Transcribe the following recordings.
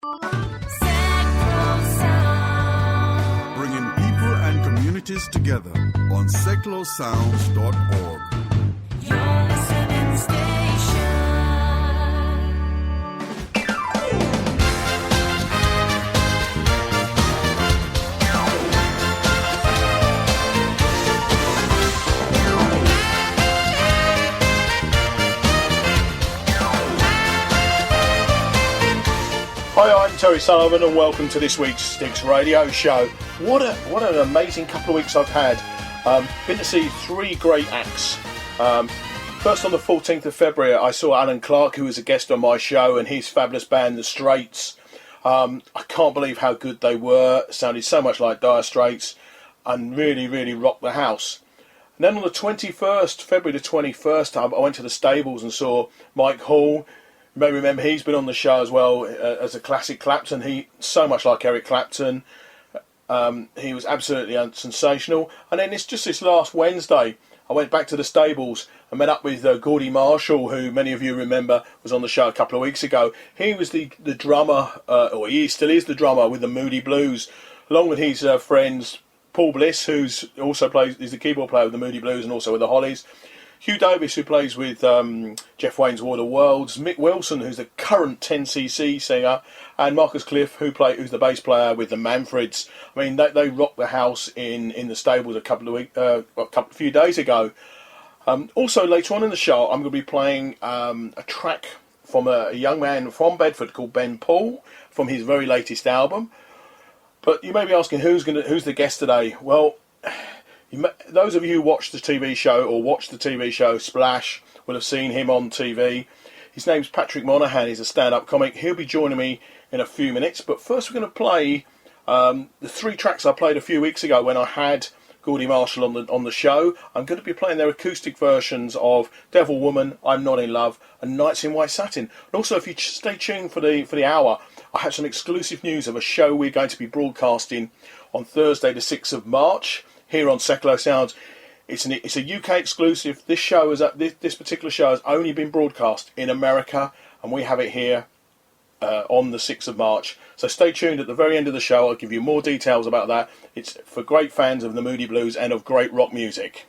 Bringing people and communities together on seclosounds.org. Your listening station. Hi, I'm Terry Sullivan and welcome to this week's Sticks Radio Show. What an amazing couple of weeks I've had. Been to see three great acts. First on the 14th of February I saw Alan Clark, who was a guest on my show, and his fabulous band The Straits. I can't believe how good they were. Sounded so much like Dire Straits and really rocked the house. And then on the 21st, February the 21st, I went to the Stables and saw Mike Hall. You may remember he's been on the show as well as a classic Clapton. He so much like Eric Clapton. He was absolutely sensational. And then it's just this last Wednesday, I went back to the Stables and met up with Gordy Marshall, who many of you remember was on the show a couple of weeks ago. He was the drummer, or he still is the drummer with the Moody Blues, along with his friends Paul Bliss, who's also is the keyboard player with the Moody Blues and also with the Hollies. Hugh Davis, who plays with Jeff Wayne's War of the Worlds, Mick Wilson, who's the current 10cc singer, and Marcus Cliff, who's the bass player with the Manfreds. I mean, they rocked the house in the Stables a few days ago. Also, later on in the show, I'm going to be playing a track from a young man from Bedford called Ben Paul from his very latest album. But you may be asking, who's the guest today? Well, those of you who watch the TV show Splash will have seen him on TV. His name's Patrick Monahan. He's a stand-up comic. He'll be joining me in a few minutes. But first we're going to play the three tracks I played a few weeks ago when I had Gordy Marshall on the show. I'm going to be playing their acoustic versions of Devil Woman, I'm Not in Love, and Nights in White Satin. And also, if you stay tuned for the hour, I have some exclusive news of a show we're going to be broadcasting on Thursday the 6th of March. Here on Seclo Sounds. It's a UK exclusive. This particular show has only been broadcast in America, and we have it here on the 6th of March. So stay tuned. At the very end of the show, I'll give you more details about that. It's for great fans of the Moody Blues and of great rock music.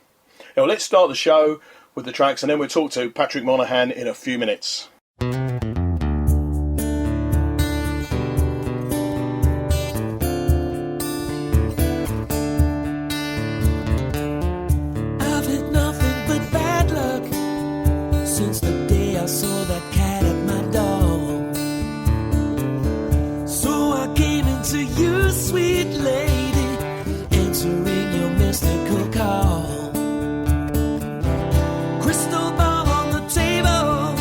Now let's start the show with the tracks, and then we'll talk to Patrick Monahan in a few minutes. Since the day I saw that cat at my door, so I came into you, sweet lady, answering your mystical call. Crystal ball on the table,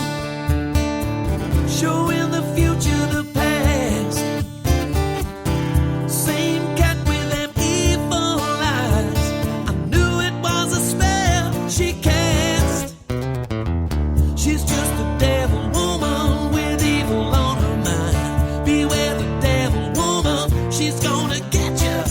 showing the future, the past. Same cat with them evil eyes, I knew it was a spell she cast. She's just a devil woman with evil on her mind. Beware the devil woman, she's gonna get you.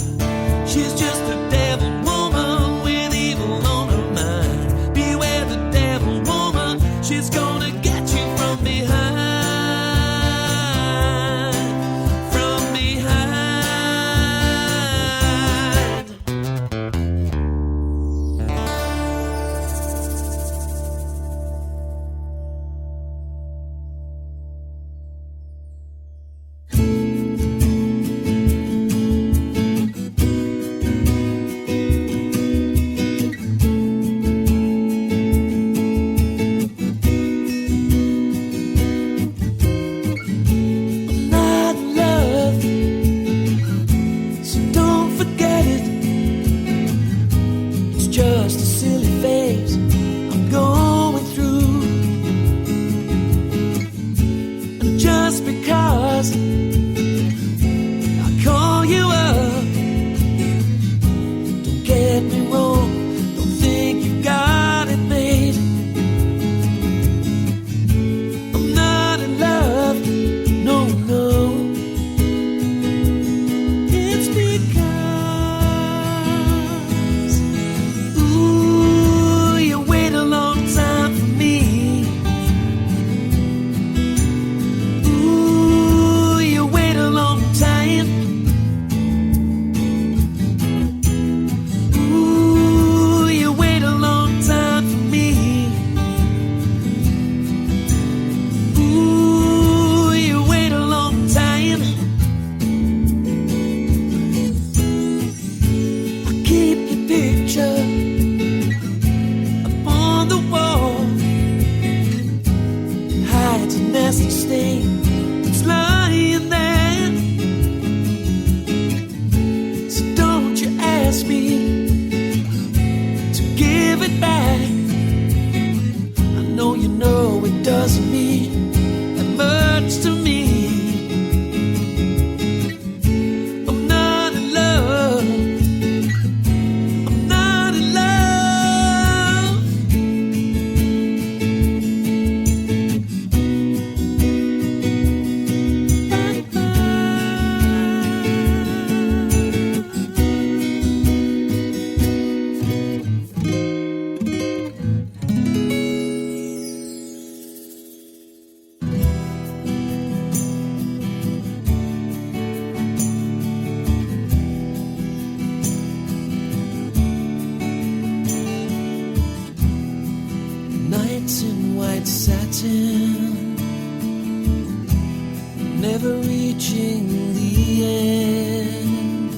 reaching the end.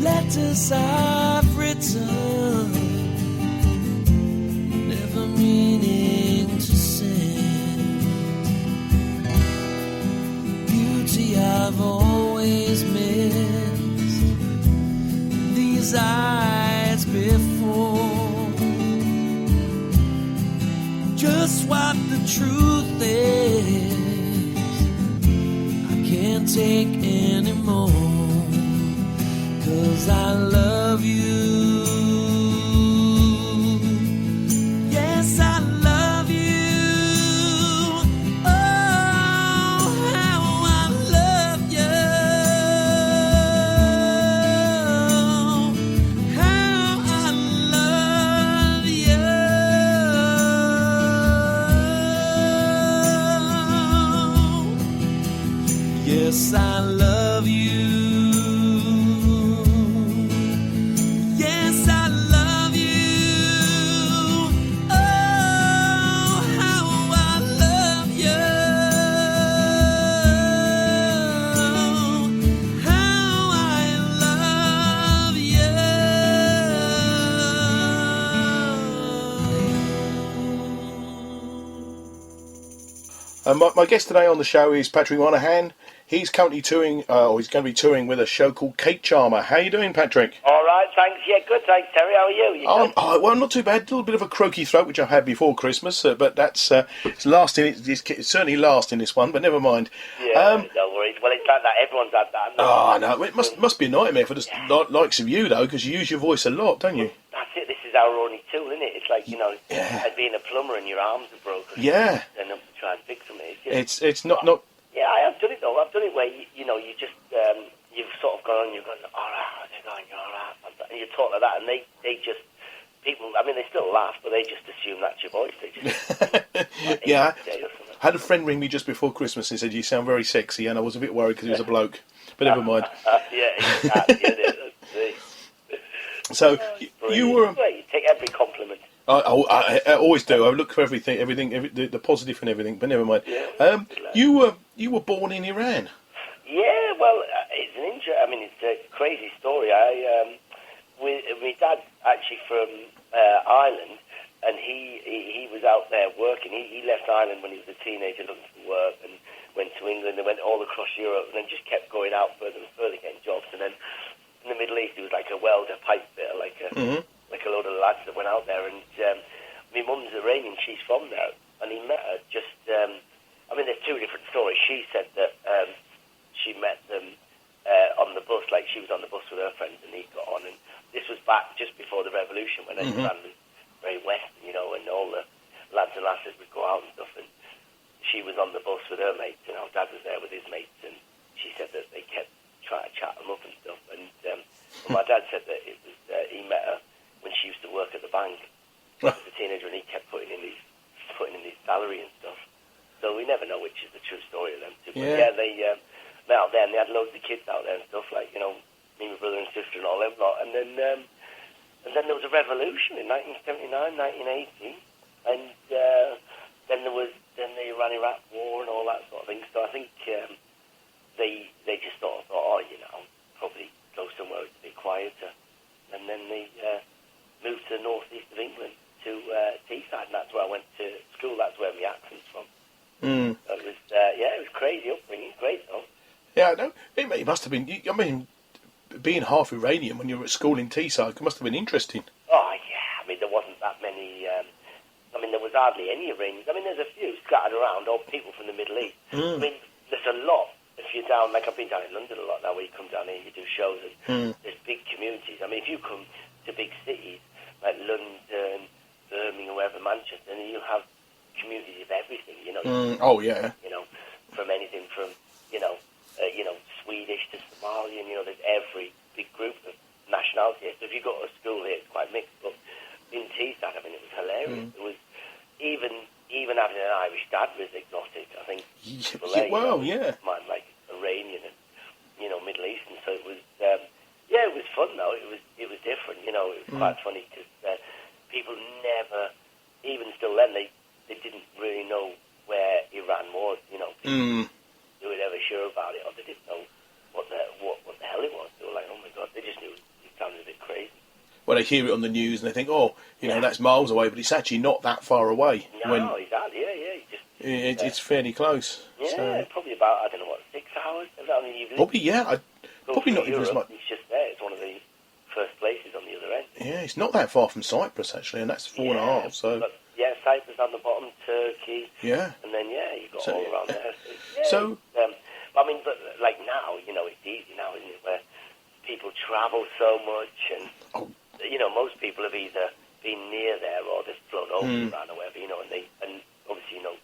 Letters I've written, never meaning to send. Beauty I've always missed, these eyes before. Just what the truth is, I can't take anymore, 'cause I love you. Yes, I love you. Oh, how I love you. How I love you. Yes, I love you. Yes, I love you. Oh, how I love you. How I love you. My guest today on the show is Patrick Monahan. He's currently touring, or he's going to be touring with a show called Cake Charmer. How you doing, Patrick? All right, thanks. Yeah, good, thanks, Terry. How are you? You good? Well, not too bad. A little bit of a croaky throat, which I had before Christmas, but that's it's lasting. It's certainly lasting this one, but never mind. Yeah, no worries. Well, it's like that. Everyone's had that. Oh no, it must be a nightmare for the likes of you though, because you use your voice a lot, don't you? That's it. This is our only tool, isn't it? It's like, you know, like being a plumber and your arms are broken. Yeah. And then try and fix them. It's not. Yeah, I have done it though. I've done it where you know, you just you've sort of gone on. You've gone, all right, how's it going? You're all right, and you talk like that, and they just people. I mean, they still laugh, but they just assume that's your voice. They just Yeah. I had a friend ring me just before Christmas and said, "You sound very sexy," and I was a bit worried because he was a bloke. But never mind. Yeah, exactly. So you were. You take every compliment. I always do. I look for everything, the positive and everything. But never mind. Yeah, you were born in Iran. Yeah, well, it's an I mean, it's a crazy story. My dad's actually from Ireland, and he was out there working. He left Ireland when he was a teenager looking for work, and went to England and went all across Europe, and then just kept going out further and further, getting jobs. And then in the Middle East, he was like a welder, pipe fitter, like a load of lads that went out there. And my mum's Iranian, she's from there, and he met her just. I mean, there's two different stories. She said that she met them on the bus, like she was on the bus with her friends, and he got on. And this was back just before the revolution, when Iran was very western, you know, and all the lads and lasses would go out and stuff. And she was on the bus with her mates, and our dad was there with his mates, and she said that they kept trying to chat them up and stuff. And my dad said that it was he met her when she used to work at the bank as a teenager, and he kept putting in his salary and stuff. So we never know which is the true story of them two. But yeah, they met out there, and they had loads of kids out there and stuff, like, you know, me, my brother and sister and all them lot. And then there was a revolution in 1979, 1980, and then there was the Iran-Iraq war and all that sort of thing. So I think they just sort of thought, oh, you know, probably go somewhere a bit quieter. And then they moved to the northeast of England, to Teesside, and that's where I went to school. That's where my accent's from. Mm. So it was, it was crazy upbringing. Great though. Yeah, no, it must have been. I mean, being half Iranian when you were at school in Teesside must have been interesting. Oh yeah, I mean there wasn't that many. I mean there was hardly any Iranians. I mean there's a few scattered around, all people from the Middle East. I mean there's a lot. If you're down, like I've been down in London a lot now, where you come down here, you do shows, and there's big communities. I mean if you come to big cities like London, Birmingham, wherever, Manchester, and you have communities of everything, you know. Oh yeah. You know, from anything from Swedish to Somalian. You know, there's every big group of nationality. So if you go to a school here, it's quite mixed. But in Teesside, I mean, it was hilarious. It was even having an Irish dad was exotic. I think. Mine like Iranian and Middle Eastern. So it was it was fun though. It was different. You know, it was quite funny because people never, even still then, they didn't really know where Iran was. You know, Well, they hear it on the news and they think, oh, you know, that's miles away, but it's actually not that far away. No, exactly. Yeah. It's fairly close. Yeah, So. probably about, I don't know, 6 hours? I mean, you've Probably, yeah. Probably not even as much. It's just there. It's one of the first places on the other end. Yeah, it's not that far from Cyprus, actually, and that's 4.5, so... But, yeah, Cyprus on the bottom, Turkey. Yeah. And then, you've got all around there. So... I mean, but like now, you know, it's easy now, isn't it, where people travel so much and, you know, most people have either been near there or they've flown over Iran or whatever, you know, and obviously, you know,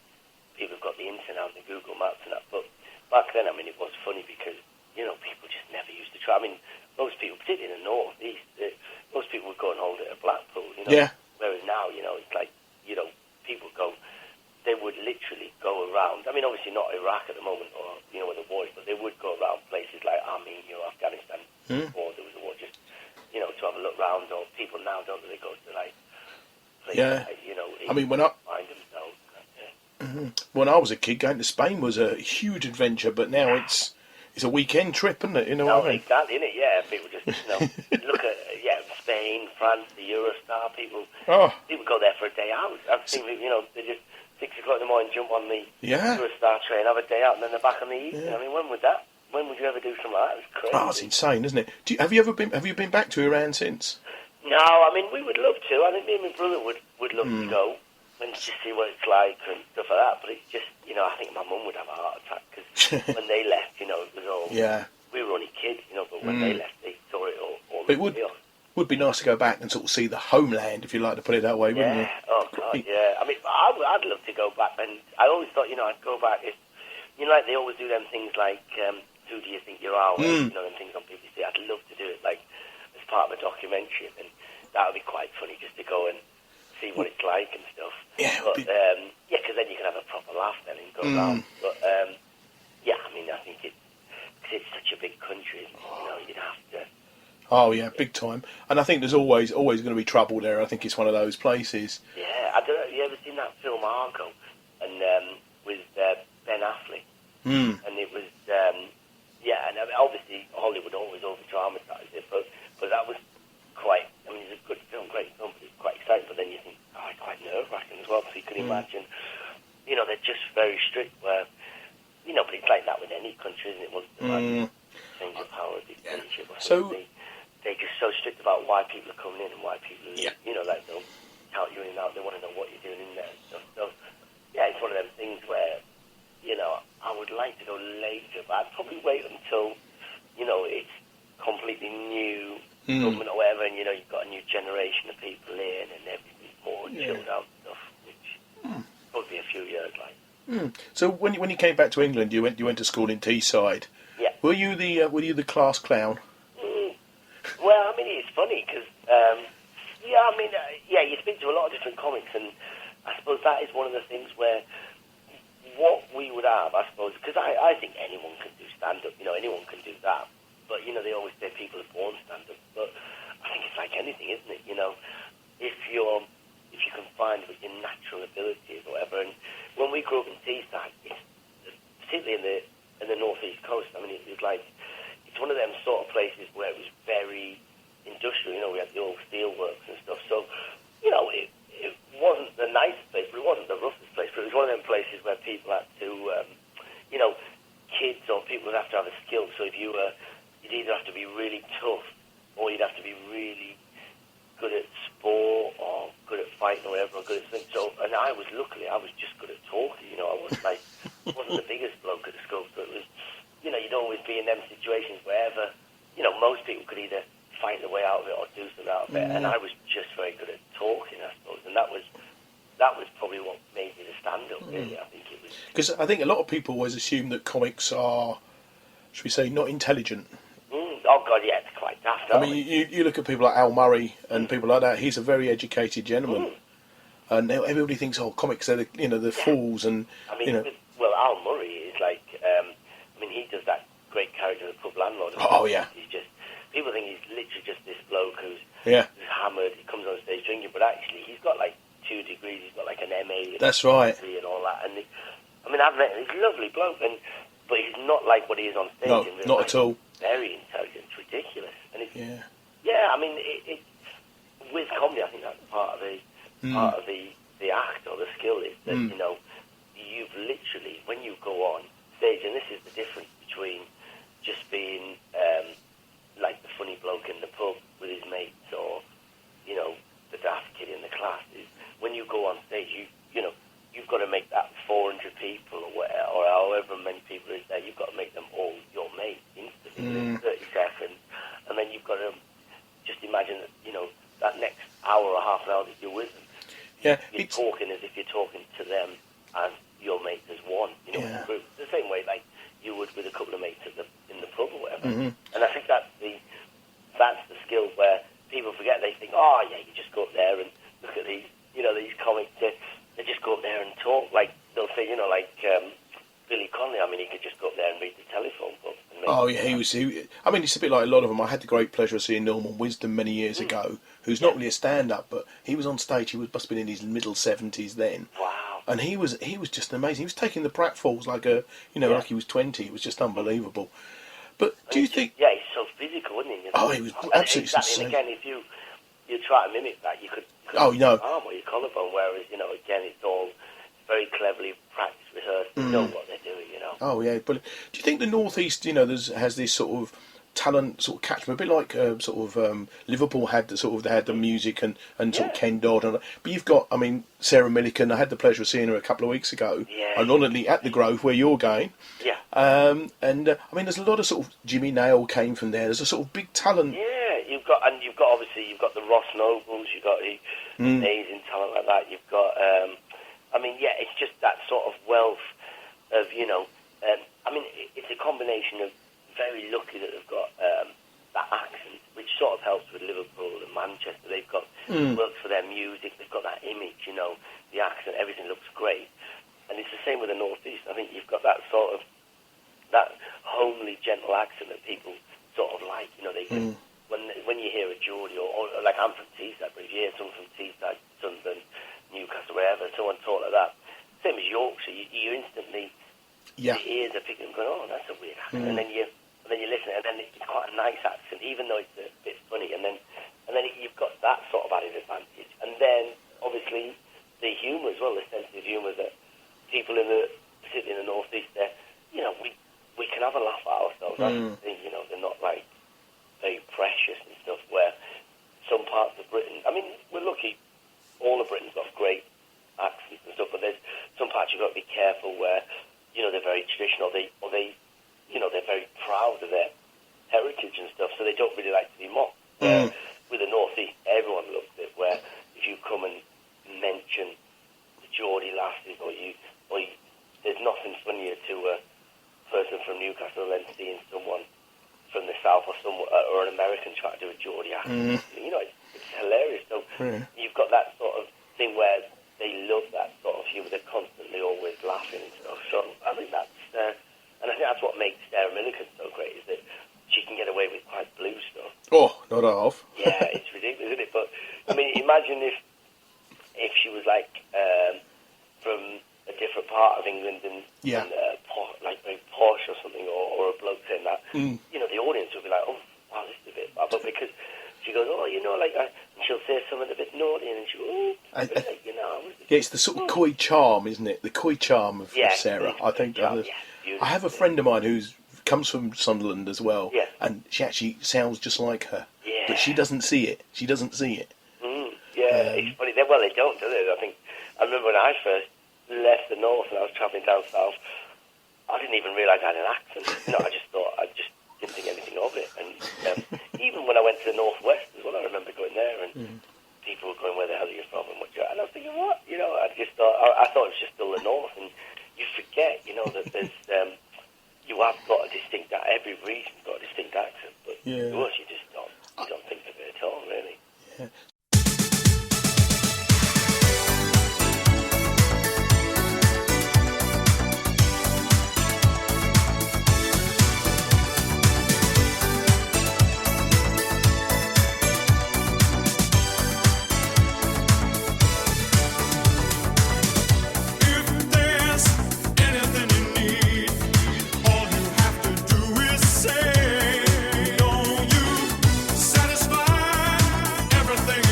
people have got the internet and the Google Maps and that, but back then, I mean, it was funny because, you know, people just never used to travel. I mean, most people, particularly in the north east, most people would go and hold it at Blackpool, you know. Yeah. Whereas now, you know, it's like, you know, people go, they would literally go around. I mean, obviously not Iraq at the moment, or you know, where the war is, but they would go around places like Armenia or Afghanistan before there was a war, just you know, to have a look round. Or people now don't really go to like places like, you know, I mean, when I find themselves. when I was a kid, going to Spain was a huge adventure, but now it's a weekend trip, isn't it? You know what I mean? Exactly, innit? Yeah, people just you know look at Spain, France, the Eurostar. People go there for a day out. I've seen you know they just 6 o'clock in the morning, jump on the Eurostar train, have a day out, and then they're back on the evening. I mean, when would you ever do something like that? It's crazy. Oh, it's insane, isn't it? Have you been back to Iran since? No, I mean, we would love to. I think me and my brother would love to go and just see what it's like and stuff like that. But it's just, you know, I think my mum would have a heart attack because when they left, you know, it was all... Yeah. We were only kids, you know, but when they left, they saw it all. But it would be nice to go back and sort of see the homeland, if you like to put it that way, wouldn't it? Oh, God, yeah. I mean, I'd love to go back, and I always thought, you know, I'd go back if, you know, like they always do them things like, Who Do You Think You Are, you know, them things on BBC. I'd love to do it, like, as part of a documentary, and that would be quite funny, just to go and see what it's like and stuff. Yeah, but, because then you can have a proper laugh then and go around. But, yeah, I mean, I think it's such a big country, you know, you'd have to... Oh yeah, big time. And I think there's always going to be trouble there. I think it's one of those places. Yeah, I don't know. Have you ever seen that film Argo? And with Ben Affleck. And it was and obviously Hollywood always over dramatise it, but that was quite. I mean, it's a good film, great film, but it's quite exciting. But then you think, it's quite nerve wracking as well. So you can imagine, you know, they're just very strict. Where, you know, but it's like that with any country, isn't it? Once the change of power, dictatorship, or something. They're just so strict about why people are coming in and why people, you know, like they'll count you in and out. They want to know what you're doing in there and stuff. So, yeah, it's one of them things where, you know, I would like to go later, but I'd probably wait until, you know, it's completely new government or whatever, and, you know, you've got a new generation of people in and everything's more chilled out stuff, which probably be a few years, like. So when you came back to England, you went to school in Teesside. Yeah. Were you the class clown? Well, I mean, it's funny because, you speak to a lot of different comics, and I suppose that is one of the things where what we would have, I suppose, because I think anyone can do stand-up, you know, anyone can do that, but, you know, they always say people are born stand-up, but I think it's like anything, isn't it, you know, if you can find what your natural ability is or whatever, and when we grew up in Teesside, particularly in the northeast coast, I mean, it was like, it's one of them sort of places where it was very industrial, you know, we had the old steelworks and stuff, so, you know, it wasn't the nicest place, but it wasn't the roughest place, but it was one of them places where people had to, you know, kids or people would have to have a skill, so if you'd either have to be really tough, or you'd have to be really good at sport, or good at fighting or whatever, or good at things, so, and I was just good at talking, you know, I wasn't the biggest bloke at the school, so it was, you know, you'd always be in them situations wherever, you know, most people could either fight their way out of it or do something out of it, and I was just very good at talking, I suppose, and that was probably what made me the stand-up, really, I think it was. Because I think a lot of people always assume that comics are, should we say, not intelligent. Oh, God, yeah, it's quite daft, I mean, you look at people like Al Murray and people like that, he's a very educated gentleman, and now everybody thinks, comics, they're the fools, and, I mean, you know... Well, Al Murray is like, I mean, he does that great character, the pub landlord. Oh, yeah. He's just, people think he's literally just this bloke who's hammered, he comes on stage drinking, but actually he's got like 2 degrees, he's got like an MA. That's right. And all that, and I mean, I've met him, he's a lovely bloke, but he's not like what he is on stage. No, not at all. Very intelligent, it's ridiculous. And it's, yeah, I mean, with comedy, I think that's part of the act or the skill is that you know you've literally when you go on stage, and this is the difference between just being like the funny bloke in the pub with his mates, or you know the daft kid in the class. Is when you go on stage, you know you've got to make that 400 people or however many people is there. You've got to make them all your mates instantly in 30 seconds, and then you've got to just imagine that you know that next hour or half an hour that you're with them. Yeah, You're talking as if you're talking to them as your mates as one, you know, in a group. The same way like you would with a couple of mates in the pub or whatever. And I think that's the skill where people forget. They think, oh yeah, you just go up there and look at these, you know, these comics. They just go up there and talk. Like they'll say, you know, like Billy Connolly. I mean, he could just go up there and read the telephone book. Oh yeah, I mean, it's a bit like a lot of them. I had the great pleasure of seeing Norman Wisdom many years ago, who's not really a stand-up, but he was on stage. He must have been in his middle 70s then. Wow. And he was just amazing. He was taking the pratfalls like like he was 20. It was just unbelievable. But do you think? Yeah, he's so physical, isn't he? You know? Oh, he was absolutely exactly. And again, if you try to mimic that, you could oh, you know, arm or your collarbone. Whereas you know, again, it's all very cleverly practiced, rehearsed. They know what they're doing, you know. Oh yeah, but do you think the North East, you know, has this sort of talent sort of catchment, a bit like Liverpool had they had the music and sort of Ken Dodd, but you've got, I mean, Sarah Millican. I had the pleasure of seeing her a couple of weeks ago, ironically at the Grove where you're going. Yeah. I mean, there's a lot of sort of Jimmy Nail came from there. There's a sort of big talent. Yeah, you've got obviously the Ross Nobles, you've got the amazing talent like that. You've got, I mean, yeah, it's just that sort of wealth of, you know, I mean, it's a combination of very lucky that they've got that accent, which sort of helps with Liverpool and Manchester. They've got worked for their music, they've got that image, you know, the accent, everything looks great. And it's the same with the North East. I think you've got that sort of, that homely, gentle accent that people sort of like, you know, they can, when you hear a Geordie, or like I'm from Teesside, but if you hear someone from Teesside, Sunderland, Newcastle, wherever, someone talk like that, same as Yorkshire, you instantly, your ears are picking and going, oh, that's a weird accent, and then you listen, and then it's quite a nice accent, even though it's a bit funny, and then you've got that sort of added advantage, and then obviously the humour as well, the sensitive humour that people particularly in the North East, you know, we can have a laugh at ourselves. That's the thing, you know, they're not like very precious and stuff. Where some parts of Britain, I mean, we're lucky, all of Britain's got great accents and stuff, but there's some parts you've got to be careful where, you know, they're very traditional, or they, you know, they're very proud of their heritage and stuff, so they don't really like to be mocked. With the North East, everyone loves it. Where if you come and mention the Geordie lasses, or there's nothing funnier to a person from Newcastle than seeing someone from the South or an American try to do a Geordie accent. You know, it's hilarious. So you've got that sort of thing where they love that sort of humour. They're constantly always laughing and stuff. So I think that's, and I think that's what makes Sarah Millican so great, is that she can get away with quite blue stuff. Oh, not half. Yeah, it's ridiculous, isn't it? But I mean, imagine if she was like from a different part of England and like very posh or something, or a bloke saying that, you know, the audience would be like, oh, wow, this is a bit bad. But because she goes, oh, you know, like, and she'll say something a bit naughty, and she'll go, oh, like, you know. Yeah, it's the sort of coy charm, isn't it? The coy charm of Sarah. I think. I have a friend of mine who's comes from Sunderland as well, and she actually sounds just like her, but she doesn't see it. She doesn't see it. It's funny. Well, they don't, do they? I remember when I first left the north and I was travelling down south, I didn't even realise I had an accent. You know, I just didn't think anything of it. And even when I went to the northwest as well, I remember going there and people were going, "Where the hell are you from?" And I was thinking, what? You know, I thought it was just still the north, and you forget, you know, that there's you have got a distinct, every region's got a distinct accent, but to us you just don't think of it at all, really. Yeah. Satisfy everything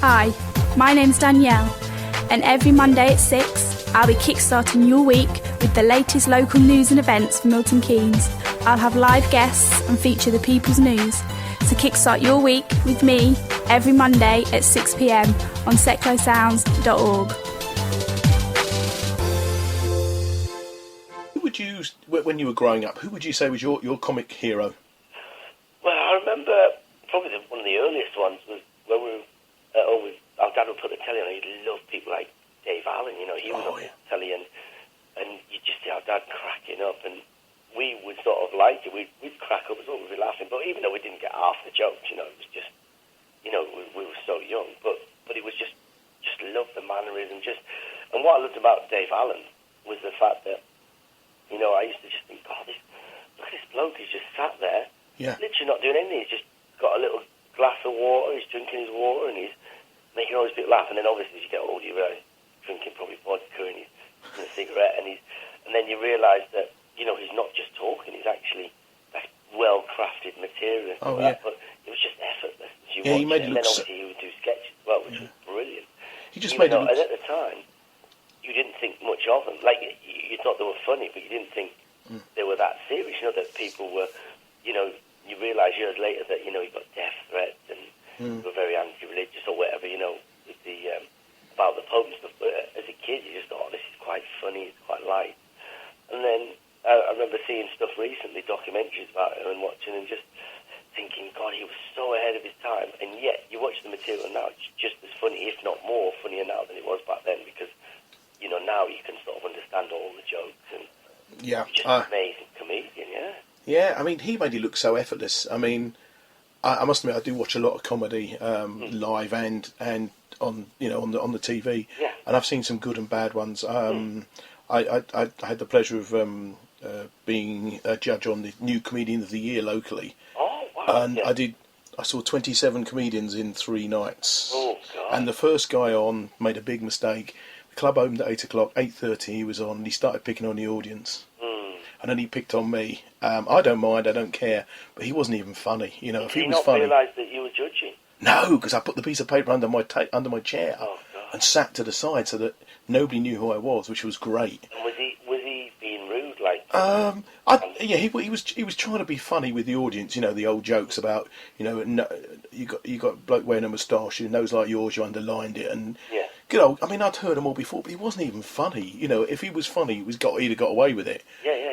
Hi, my name's Danielle, and every Monday at 6, I'll be kickstarting your week with the latest local news and events from Milton Keynes. I'll have live guests and feature the people's news. So kickstart your week with me every Monday at 6 p.m. on seclosounds.org. Who would you, when you were growing up, who would you say was your comic hero? Well, I remember probably one of the earliest ones was when we were, our dad would put the telly on, and he loved people like Dave Allen, you know, he was on the telly, and you just see our dad cracking up, and we would sort of like it, we'd crack up as well, we'd be laughing, but even though we didn't get half the jokes, you know, it was just, you know, we were so young, but it was just loved the mannerism, and what I loved about Dave Allen was the fact that, you know, I used to just think, God, look at this bloke, he's just sat there, literally not doing anything, he's just got a little glass of water, he's drinking his water, and he's making all these people laugh, and then obviously as you get older, you realise he's drinking probably vodka, and he's having a cigarette, and then you realise that, you know, he's not just talking, he's actually that's well-crafted material and stuff like that, but it was just effortless. He made it and look then obviously he would do sketches as well, which was brilliant. He just made it look... And at the time, you didn't think much of them. Like, you thought they were funny, but you didn't think they were that serious, you know, that people were, you know, you realise years later that, you know, he got death threats and were very anti-religious or whatever, you know, with the, about the Pope and stuff. But as a kid, you just thought, oh, this is quite funny, it's quite light. And then I remember seeing stuff recently, documentaries about him and watching and just thinking, God, he was so ahead of his time. And yet, you watch the material now, it's just as funny, if not more funnier now than it was back then, because, you know, now you can sort of understand all the jokes and he's just an amazing comedian, Yeah, I mean, he made it look so effortless. I mean, I must admit, I do watch a lot of comedy live and on, you know, on the TV, and I've seen some good and bad ones. I had the pleasure of being a judge on the new Comedian of the Year locally. Oh, wow. And I saw 27 comedians in 3 nights. Oh, God. And the first guy on made a big mistake. The club opened at 8 o'clock, 8:30 he was on, and he started picking on the audience. And then he picked on me. I don't mind, I don't care, but he wasn't even funny. You know, if he was funny... Did he not realise that you were judging? No, because I put the piece of paper under my chair and sat to the side so that nobody knew who I was, which was great. And was he being rude, like? He was trying to be funny with the audience. You know, the old jokes about, you know, you got a bloke wearing a moustache, your nose like yours, you underlined it, and good old. I mean, I'd heard them all before, but he wasn't even funny. You know, if he was funny, he'd have got away with it.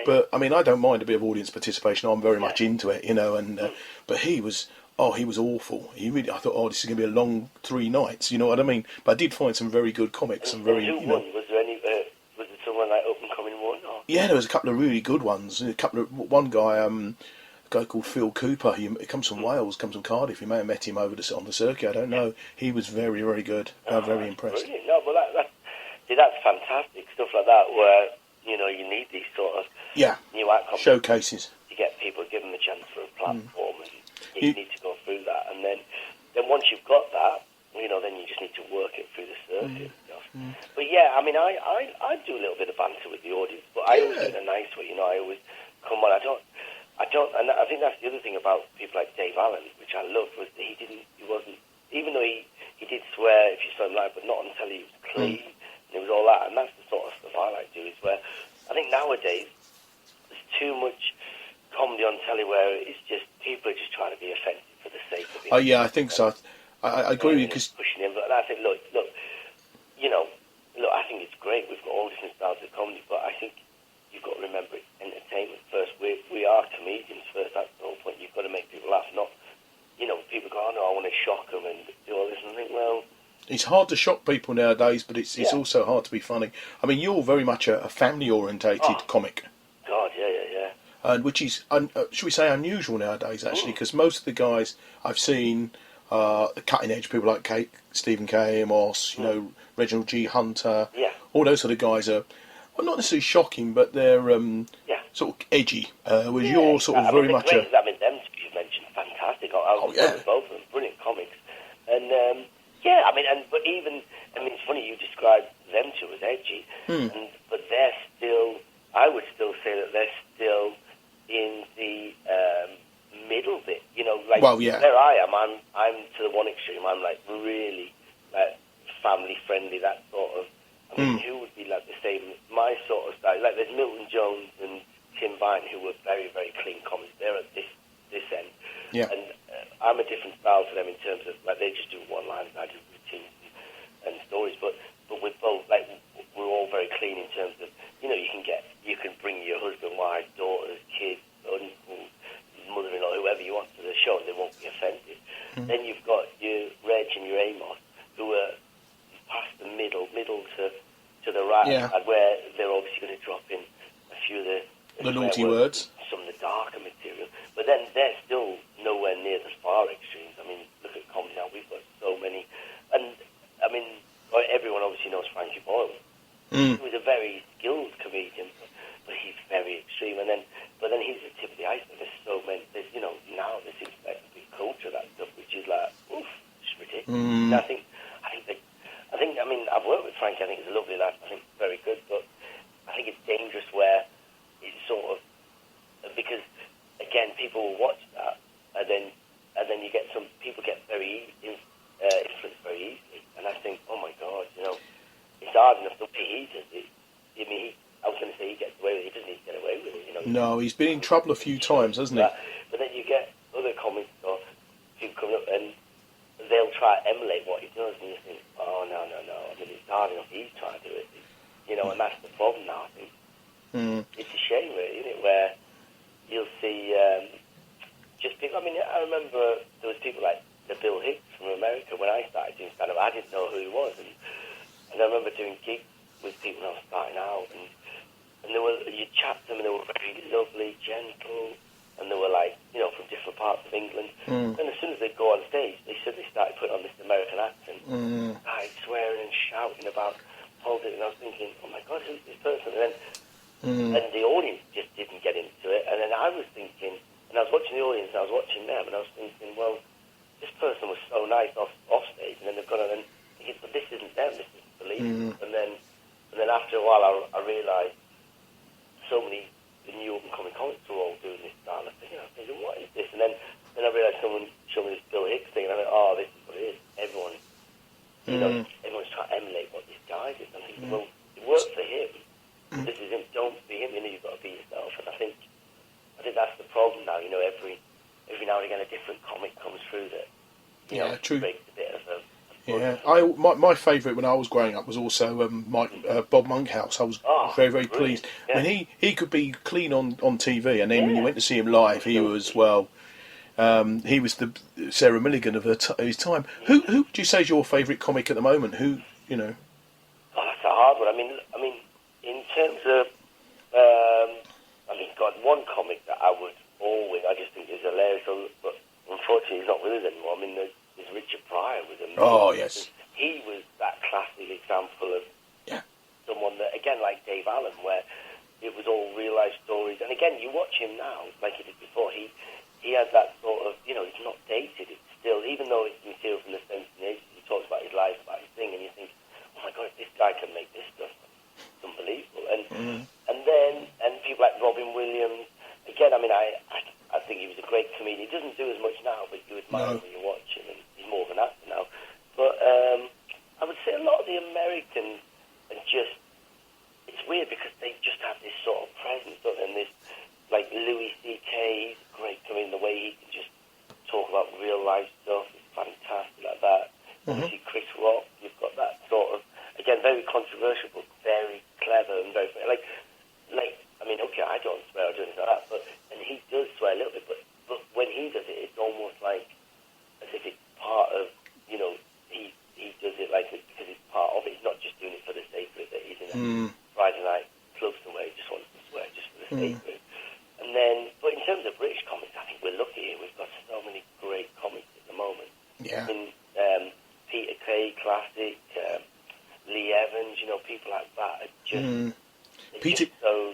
But I mean, I don't mind a bit of audience participation. I'm very much into it, you know. And but he was awful. I thought, oh, this is going to be a long 3 nights. You know what I mean? But I did find some very good comics and very. Who won? Was there any? Was it someone like up and coming won? Or? Yeah, there was a couple of really good ones. One guy, a guy called Phil Cooper. He comes from Wales, comes from Cardiff. You may have met him on the circuit. I don't know. He was very, very good. I'm very impressed. Brilliant. No, well, that's fantastic stuff like that. Where you know you need these sort of new outcomes, showcases to get people, give them a chance for a platform, and you need to go through that. And then once you've got that, you know, then you just need to work it through the circuit and stuff. But yeah, I mean, I do a little bit of banter with the audience, but I always do it in a nice way. You know, I always come on. I don't, and I think that's the other thing about people like Dave Allen, which I loved, was that he wasn't, even though he did swear if you saw him live, but not until he was clean, and it was all that. And that's the sort of stuff I like to do, is where I think nowadays there's too much comedy on telly where it's just people are just trying to be offensive for the sake of it. Oh yeah, I think so. I agree with you, because pushing him. And I think, look, you know, I think it's great. We've got all different styles of comedy, but I think you've got to remember it's entertainment first. We are comedians first. That's the whole point. You've got to make people laugh. Not, you know, people go, oh no, I want to shock them and do all this. And I think, well, it's hard to shock people nowadays, but it's also hard to be funny. I mean, you're very much a family-orientated comic. God, yeah. And which is, should we say, unusual nowadays, actually, because most of the guys I've seen, cutting edge people like Stephen K. Amos, you know, Reginald G. Hunter, all those sort of guys are, well, not necessarily shocking, but they're sort of edgy. Whereas you're sort of very much them you mentioned, fantastic. I was with both of them, brilliant comics, and but even, I mean, it's funny you described them two as edgy, but they're still. I would still say that they're still in the middle bit, you know, like where I am, I'm to the one extreme. I'm like really family friendly, that sort of. I mean, who would be like the same? My sort of style. Like there's Milton Jones and Tim Vine, who were very, very clean comics. They're at this end, and I'm a different style to them in terms of like they just do one-liners, I do routines and stories. But we're both like we're all very clean in terms of you can bring your husband, wife, daughters, kids, uncles, mother-in-law, whoever you want to the show, and they won't be offended. Then you've got your Reg and your Amos, who are past the middle to the right, and where they're obviously going to drop in a few of the naughty words, some of the darker material. But then they're still nowhere near the far extremes. I mean, look at comedy now. We've got so many, and I mean, everyone obviously knows Frankie Boyle. He was a very skilled comedian, but he's very extreme. But then he's the tip of the iceberg. There's so many. There's now there seems like a big culture of that stuff, which is like, oof, it's ridiculous. And I think I mean, I've worked with Frankie. I think he's a lovely lad. I think he's very good, but I think it's dangerous where it's sort of because again, people will watch that, and then you get some people get very influenced very easily, and I think, oh my God, it's hard enough the way he does it. I mean, I was going to say he gets away with it. He doesn't get away with it. No, he's been in trouble a few times, hasn't he? But then you get other comics or people coming up and they'll try to emulate what he does, and you think, oh no. I mean, it's hard enough he's trying to do it, and that's the problem now. I think it's a shame, really, isn't it? Where you'll see just people. I mean, I remember there was people like the Bill Hicks from America when I started doing stand-up. I didn't know who he was, and I remember doing gigs with people when I was starting out, and you chat to them, and they were very lovely, gentle, and they were like, from different parts of England. And as soon as they go on stage, they suddenly started putting on this American accent, started swearing and shouting about politics, and I was thinking, oh my God, who's this person? And then the audience just didn't get into it, and then I was thinking, and I was watching the audience, and I was watching them, and I was thinking, well, this person was so nice off stage, and then they've gone on and thinking, but this isn't them, this isn't believable. And then after a while, I realised so many the new up and coming comics were all doing this style of thing. I was thinking, what is this? And then I realised someone showed me this Bill Hicks thing, and I went, oh, this is what it is. Everyone, everyone's trying to emulate what this guy did. And I'm thinking, well, it worked for him. This is him. Don't be him. You've got to be yourself. And I think that's the problem now. Every now and again, a different comic comes through that. True. Breaks a bit of a. My favourite when I was growing up was also Bob Monkhouse. I was very, very pleased. Yeah. I mean, he could be clean on TV, and then when you went to see him live, he was, he was the Sarah Milligan of his time. Who would you say is your favourite comic at the moment? Oh, that's a hard one. I mean, in terms of, God, one comic that I just think is hilarious, but unfortunately he's not with us anymore. I mean, there's Richard Pryor with him. Oh, yes. He was that classic example of someone that, again, like Dave Allen, where it was all real-life stories. And again, you watch him now, like he did before, he has that sort of, it's not dated. It's still, even though it's material from the 70s and 80s, he talks about his life, about his thing, and you think, oh my God, if this guy can make this stuff, it's unbelievable. And people like Robin Williams, again, I mean, I think he was a great comedian. He doesn't do as much now, but you admire him when you watch him, and he's more of an actor now. But I would say a lot of the Americans are just, it's weird because they just have this sort of presence, don't they? And this, like Louis C.K., he's a great comedian, the way he can just talk about real life stuff is fantastic like that. Obviously Chris Rock, you've got that sort of, again, very controversial, but very clever and very, like, I mean, okay, I don't swear or do anything like that, and he does swear a little bit, but when he does it, it's almost like as if it's part of, he does it like because it's part of it. He's not just doing it for the sake of it, that he's in a Friday night club somewhere, he just wants to swear just for the sake of it. And then, but in terms of British comics, I think we're lucky here. We've got so many great comics at the moment. Yeah. Peter Kay, classic, Lee Evans, people like that are just... Peter, just so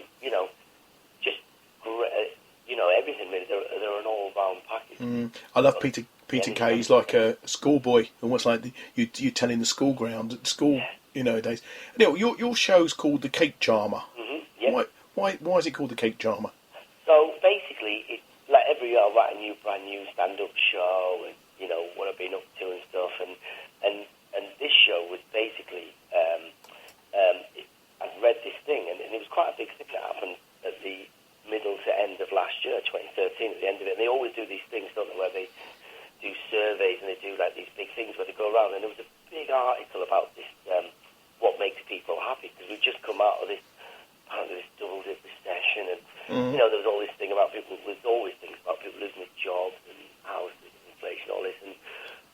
just great, everything really. They're an all-round package. I love Peter Kay. He's like a schoolboy, almost like you telling the school ground at school, days. Your show's called The Cake Charmer. Why is it called The Cake Charmer? So basically, it's like every year I write a brand new stand-up show, and what I've been up to and stuff, and this show was based it happened at the middle to end of last year, 2013, at the end of it. And they always do these things, don't they, where they do surveys and they do like these big things where they go around. And there was a big article about this, what makes people happy, because we've just come out of this, apparently this double-dip recession, and you know, there was all this thing about people, there's always things about people losing their jobs and houses and inflation, all this. And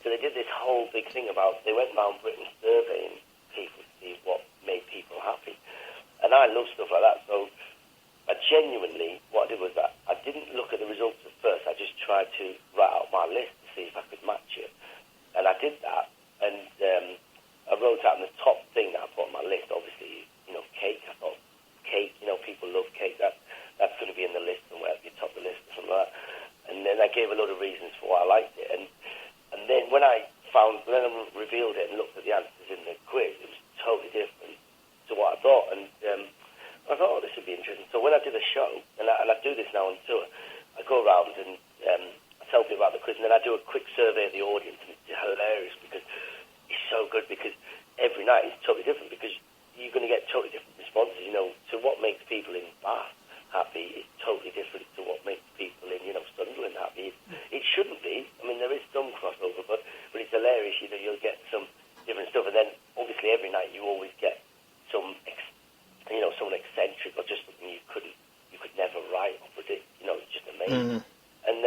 so they did this whole big thing about, they went around Britain surveying people to see what made people happy. And I love stuff like that. So I genuinely, what I did was that I didn't look at the results at first. I just tried to write out my list to see if I could match it. And I did that. And I wrote out in the top thing that I put on my list, obviously, you know, cake. I thought cake, you know, people love cake. That's going to be in the list somewhere at the top of the list or something like that. And then I gave a lot of reasons for why I liked it. And then when I revealed it and looked at the answers in the quiz, it was totally different to what I thought. And I thought, oh, this would be interesting. So when I did a show, and I do this now on tour, I go around and I tell people about the quiz, and then I do a quick survey of the audience, and it's hilarious because it's so good, because every night is totally different, because you're going to get totally different responses. You know, to what makes people in Bath happy is totally different to what makes people in, you know, Sunderland happy. It shouldn't be. I mean, there is some crossover, but it's hilarious. You know, you'll get some different stuff, and then obviously every night you always get some, you know, someone eccentric or just something you could never write or predict. You know, it's just amazing. And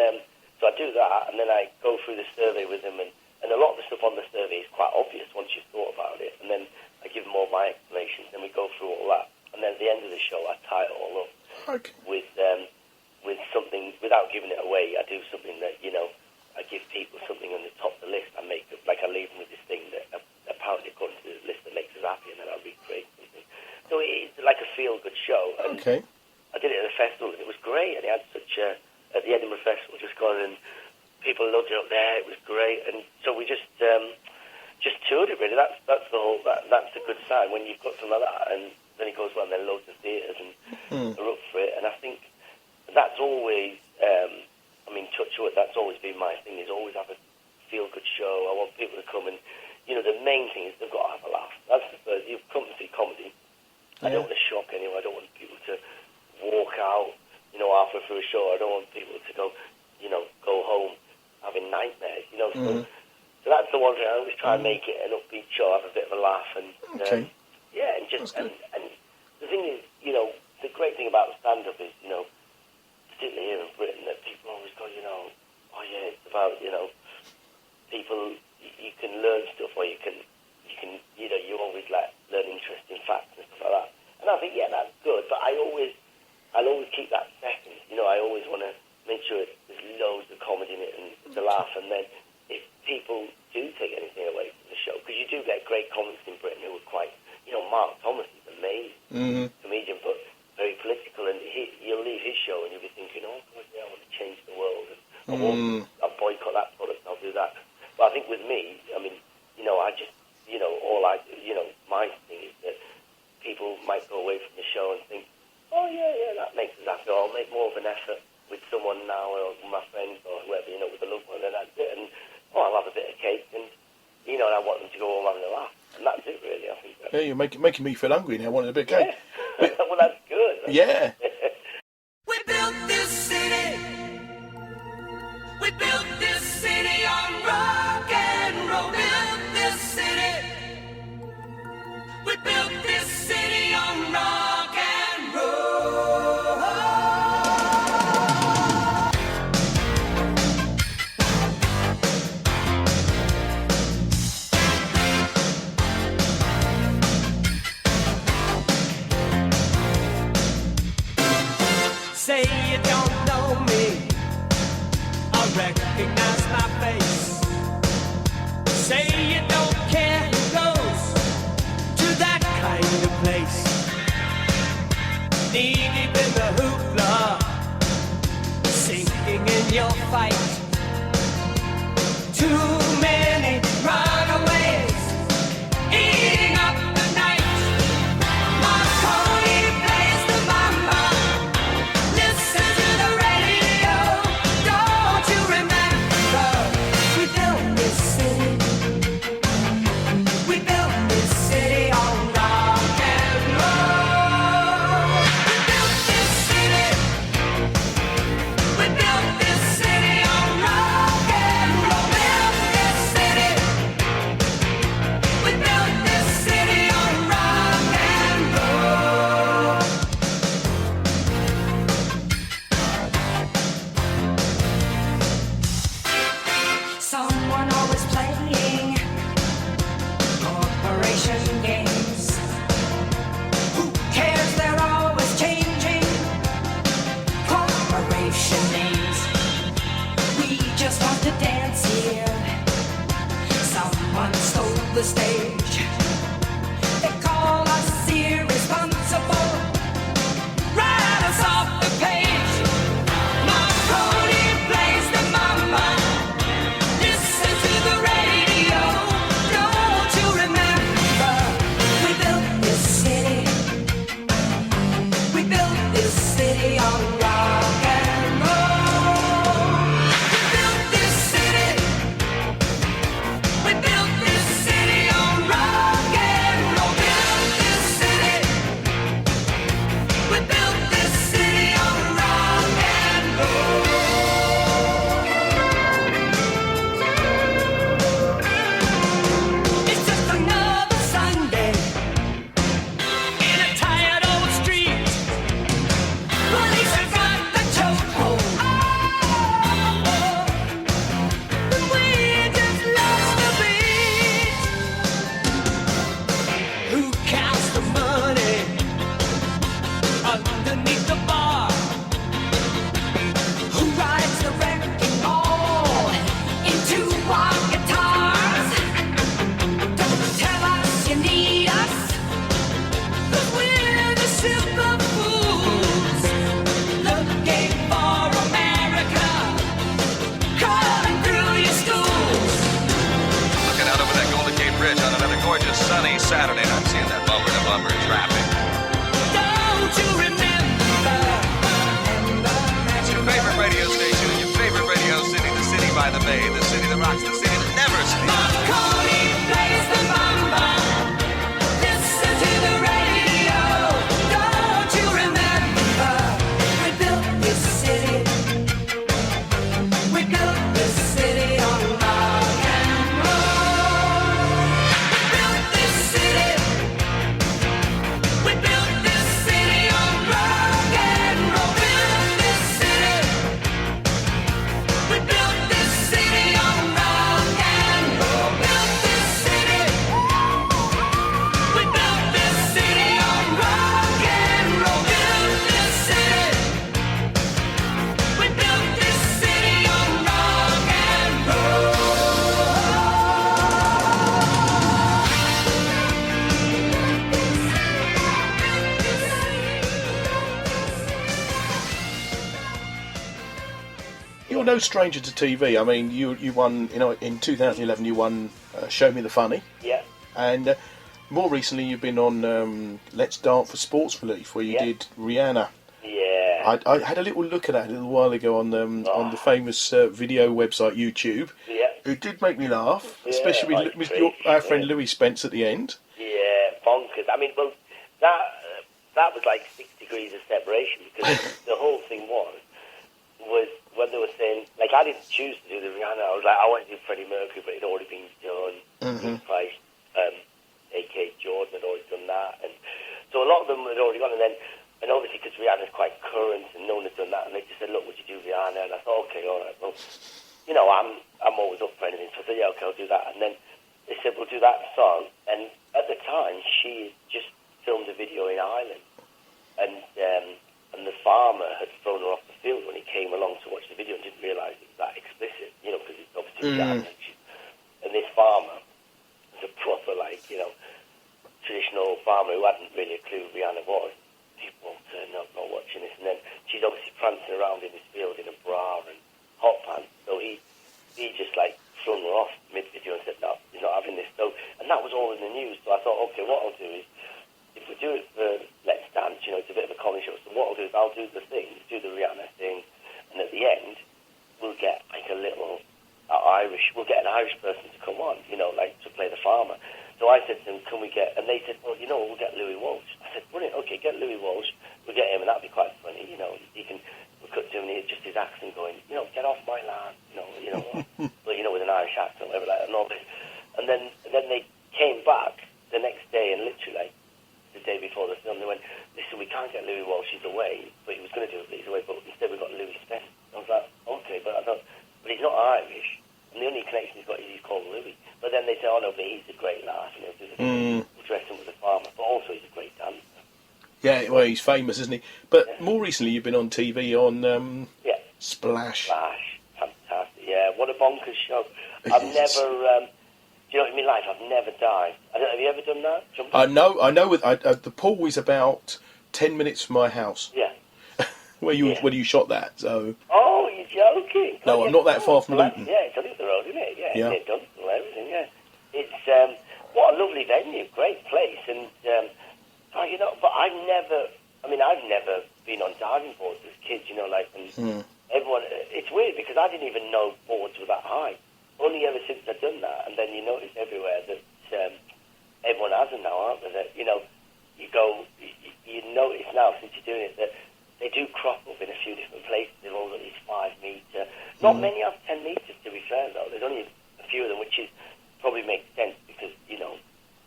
so I do that, and then I go through the survey with them, and a lot of the stuff on the survey is quite obvious once you've thought about it. And then I give them all my explanations, and we go through all that. And then at the end of the show, I tie it all up with something, without giving it away. I do something that, you know, I give people something on the top of the list. I make it, like I leave them with this thing that apparently according to the list that makes us happy, and then I recreate something. So it's like a feel-good show. And I did it at a festival, and it was great. And it had such at the Edinburgh Festival, just gone, and people loved it up there. It was great. And so we just toured it, really. That's the whole, that's a good sign when you've got something like that. And then it goes well, and then loads of theatres and are up for it. And I think that's always, I mean, touch wood, that's always been my thing, is always have a feel-good show. I want people to come, and, you know, the main thing is they've got to have a laugh. That's the first. You've come to see comedy. I don't want to shock anyone. I don't want people to walk out, you know, halfway through a show. I don't want people to go, you know, go home having nightmares, you know. So that's the one thing. I always try and make it an upbeat show, have a bit of a laugh, and yeah, and just and the thing is, you know, the great thing about stand-up is, you know, particularly here in Britain, that people always go, you know, oh yeah, it's about, you know, people, you can learn stuff, or you can, you know, you always like learn interesting facts and stuff like that. And I think, yeah, that's good, but I'll always keep that second. You know, I always want to make sure there's loads of comedy in it and to laugh. And then if people do take anything away from the show, because you do get great comics in Britain who are quite, you know, Mark Thomas is amazing comedian, but very political, and you'll leave his show and you'll be thinking, oh, God, yeah, I want to change the world, and I'll boycott that product, I'll do that. But I think with me, I mean, you know, I just, you know, my thing is that people might go away from the show and think, oh, yeah, that makes us happy, or I'll make more of an effort with someone now, or my friends, or whoever, you know, with a loved one, and that's it, and, I'll have a bit of cake, and, you know, and I want them to go home having a laugh, and that's it, really, I think. Yeah, you're making me feel hungry now, wanting a bit of cake. Yeah. Well, that's good. Yeah. We built this city. We built this city on rock and roll. Built this city. We built this city on rock and roll. Say you don't know me, I recognize my face. Say you don't care who goes to that kind of place. Knee deep in the hoopla, sinking in your fight. Too many runaways, eating up the night. Marconi plays the mama. Listen to the radio. Don't you remember? We built this city. We built this city on rock and roll. We built the stage. They call us irresponsible, write us off the page. Marconi plays the mama, listen to the radio. Don't you remember, we built this city. We built this city on rock and roll. We built this city. We built this city on rock and roll. Built this city. We built this city on rock and roll. It's just another Sunday in a tired old street. Police have got the chokehold. And we just lost the beat. Who counts the money underneath the bar? Who rides the wrecking ball into our guitars? Don't tell us you need us, 'cause we're the super fools looking for America, crawling through your schools. Looking out over that Golden Gate Bridge on another gorgeous sunny Saturday night, seeing that bumper to bumper traffic. Don't you remember? It's your favorite radio station in your favorite radio city, the city by the bay, the city that rocks, the city that never sleeps. Marconi plays the mama. Listen to the radio. Don't you remember? We built this city. We built this city on rock and roll. We built this city. We built this city on rock and roll. Built this city. We built this city on rock and roll. Built this city. We built this city on rock and roll. Built this city. We built this city on rock and roll. You're no stranger to TV. I mean, you won, in 2011 you won Show Me the Funny, Yeah. and more recently you've been on Let's Dance for Sports Relief, where you Yeah. did Rihanna. Yeah. I had a little look at that a little while ago on the famous video website YouTube. Yeah. It did make me laugh, Yeah, especially like with crazy, our friend yeah. Louis Spence at the end. Yeah, bonkers. I mean, well, that was like 6 degrees of separation, because the whole thing was when they were saying, like, I didn't choose to do the Rihanna. I was like, I wanted to do Freddie Mercury, but it'd already been done. Christ, A.K. Jordan had already done that, and so a lot of them had already gone. And obviously, because Rihanna's quite current, and no one had done that, and they just said, "Look, would you do Rihanna?" And I thought, "Okay, all right, well, I'm always up for anything." So I said, "Yeah, okay, I'll do that." And then they said, "We'll do that song." And at the time, she just filmed a video in Ireland, and the farmer had thrown her off the field when he came along to watch the video and didn't realise it was that explicit, because it's obviously Rihanna. And this farmer was a proper, traditional farmer who hadn't really a clue who Rihanna was. People turning up, not watching this, and then she's obviously prancing around in this field in a bra and hot pants. So he just flung her off mid-video and said, "No, he's not having this." So, and that was all in the news. So I thought, okay, what I'll do is, if we do it for Let's Dance, it's a bit of a comedy show. So what I'll do is I'll do the thing, do the Rihanna thing, and at the end we'll get a little we'll get an Irish person to come on, to play the farmer. So I said to them, "Can we get?" And they said, "Well, we'll get Louis Walsh." I said, "Brilliant, okay, get Louis Walsh. We'll get him, and that'd be quite funny. He can. We'll cut to him, and just his accent going, get off my land, but with an Irish accent, whatever, and all this." And then they came back the next day, and literally the day before the film, they went, "Listen, we can't get Louis Walsh. He's away, but he was going to do it, but he's away. But instead, we got Louis Spence." I was like, "Okay," but I thought, but he's not Irish. And the only connection he's got is he's called Louis. But then they say, "Oh no, but he's a great laugh, we'll dress him as a farmer, but also he's a great dancer." Yeah, well, he's famous, isn't he? But more recently, you've been on TV on Splash. Splash, fantastic. Yeah, what a bonkers show. I've never, you know, in my life, I've never dived. Have you ever done that? Jumping? I know. The pool is about 10 minutes from my house. Yeah. Where you shot that? So. Oh, you're joking? No, I'm not that far from well, Luton. Yeah, it's on the road, isn't it? Yeah. It's done and everything. Yeah. It's what a lovely venue, great place, and you know. But I've never been on diving boards as kids. You know, like and everyone. It's weird because I didn't even know boards were that high. Only ever since I've done that, and then you notice everywhere that everyone has them now, aren't they? That, you know, you go, you notice now since you're doing it that they do crop up in a few different places. They've all got these 5 metre. Not many have 10 metres, to be fair, though. There's only a few of them, which is probably makes sense because, you know,